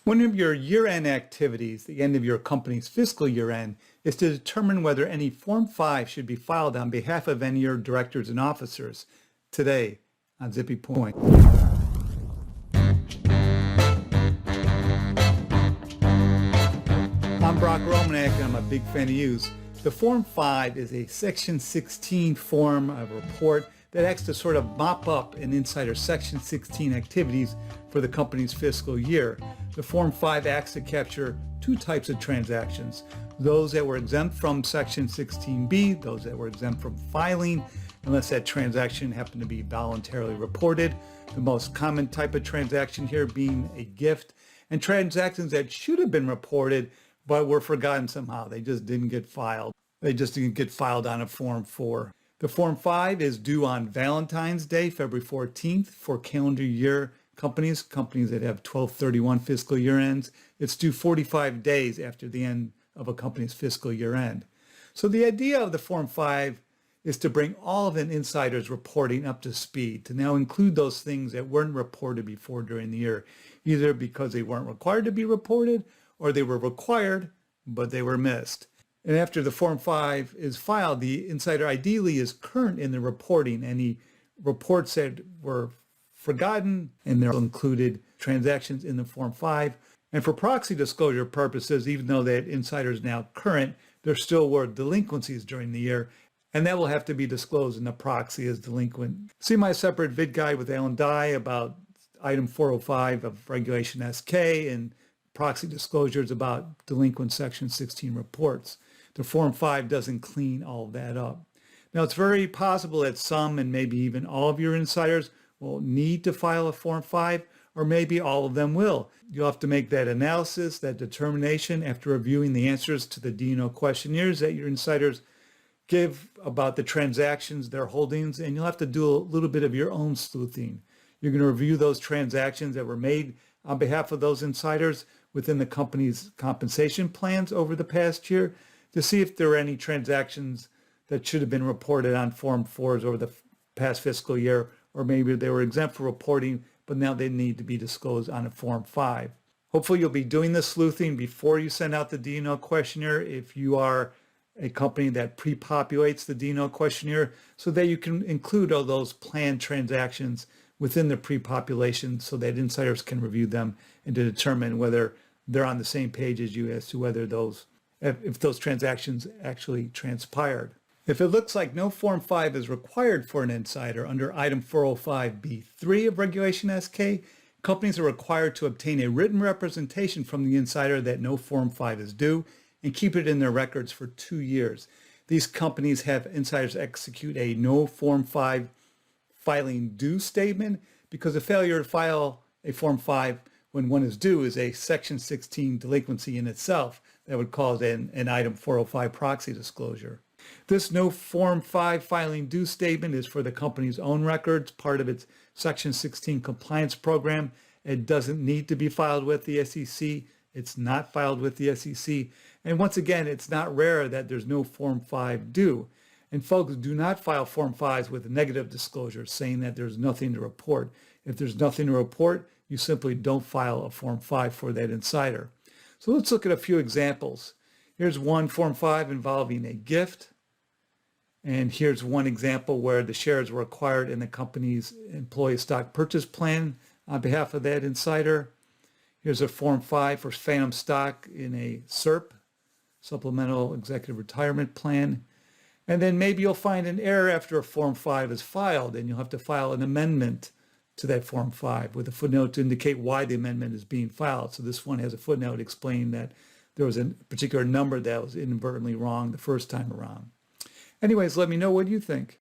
One of your year-end activities, the end of your company's fiscal year-end, is to determine whether any Form 5 should be filed on behalf of any of your directors and officers today on Zippy Point. I'm Brock Romanek, and I'm a big fan of yous. The Form 5 is a Section 16 form of report that acts to sort of mop up an insider's Section 16 activities for the company's fiscal year. The Form 5 acts to capture two types of transactions: those that were exempt from Section 16B, those that were exempt from filing, unless that transaction happened to be voluntarily reported. The most common type of transaction here being a gift, and transactions that should have been reported but were forgotten somehow. They just didn't get filed. They just didn't get filed on a Form 4. The Form 5 is due on Valentine's Day, February 14th, for calendar year companies that have 12/31 fiscal year ends. It's due 45 days after the end of a company's fiscal year end. So the idea of the Form 5 is to bring all of an insider's reporting up to speed, to now include those things that weren't reported before during the year, either because they weren't required to be reported or they were required, but they were missed. And after the Form 5 is filed, the insider ideally is current in the reporting. Any reports that were forgotten, and they're included transactions in the Form 5. And for proxy disclosure purposes, even though that insider is now current, there still were delinquencies during the year, and that will have to be disclosed in the proxy as delinquent. See my separate Vid-Guide with Alan Dye about item 405 of Regulation SK and proxy disclosures about delinquent Section 16 reports. The Form 5 doesn't clean all of that up. Now, it's very possible that some and maybe even all of your insiders will need to file a Form 5, or maybe all of them will. You'll have to make that analysis, that determination after reviewing the answers to the D&O questionnaires that your insiders give about the transactions, their holdings, and you'll have to do a little bit of your own sleuthing. You're going to review those transactions that were made on behalf of those insiders within the company's compensation plans over the past year to see if there are any transactions that should have been reported on Form 4s over the past fiscal year, or maybe they were exempt for reporting, but now they need to be disclosed on a Form 5. Hopefully you'll be doing this sleuthing before you send out the D&O questionnaire if you are a company that pre-populates the D&O questionnaire, so that you can include all those planned transactions within the pre-population so that insiders can review them and to determine whether they're on the same page as you as to whether if those transactions actually transpired. If it looks like no Form 5 is required for an insider under item 405B3 of Regulation SK, companies are required to obtain a written representation from the insider that no Form 5 is due and keep it in their records for 2 years. These companies have insiders execute a no Form 5 filing due statement, because a failure to file a Form 5 when one is due is a Section 16 delinquency in itself that would cause an item 405 proxy disclosure. This no Form 5 filing due statement is for the company's own records, part of its Section 16 compliance program. It doesn't need to be filed with the SEC. It's not filed with the SEC. And once again, it's not rare that there's no Form 5 due. And folks, do not file Form 5s with negative disclosure saying that there's nothing to report. If there's nothing to report, you simply don't file a Form 5 for that insider. So let's look at a few examples. Here's one Form 5 involving a gift. And here's one example where the shares were acquired in the company's employee stock purchase plan on behalf of that insider. Here's a Form 5 for phantom stock in a SERP, Supplemental Executive Retirement Plan. And then maybe you'll find an error after a Form 5 is filed, and you'll have to file an amendment to that Form 5 with a footnote to indicate why the amendment is being filed. So this one has a footnote explaining that there was a particular number that was inadvertently wrong the first time around. Anyways, let me know what you think.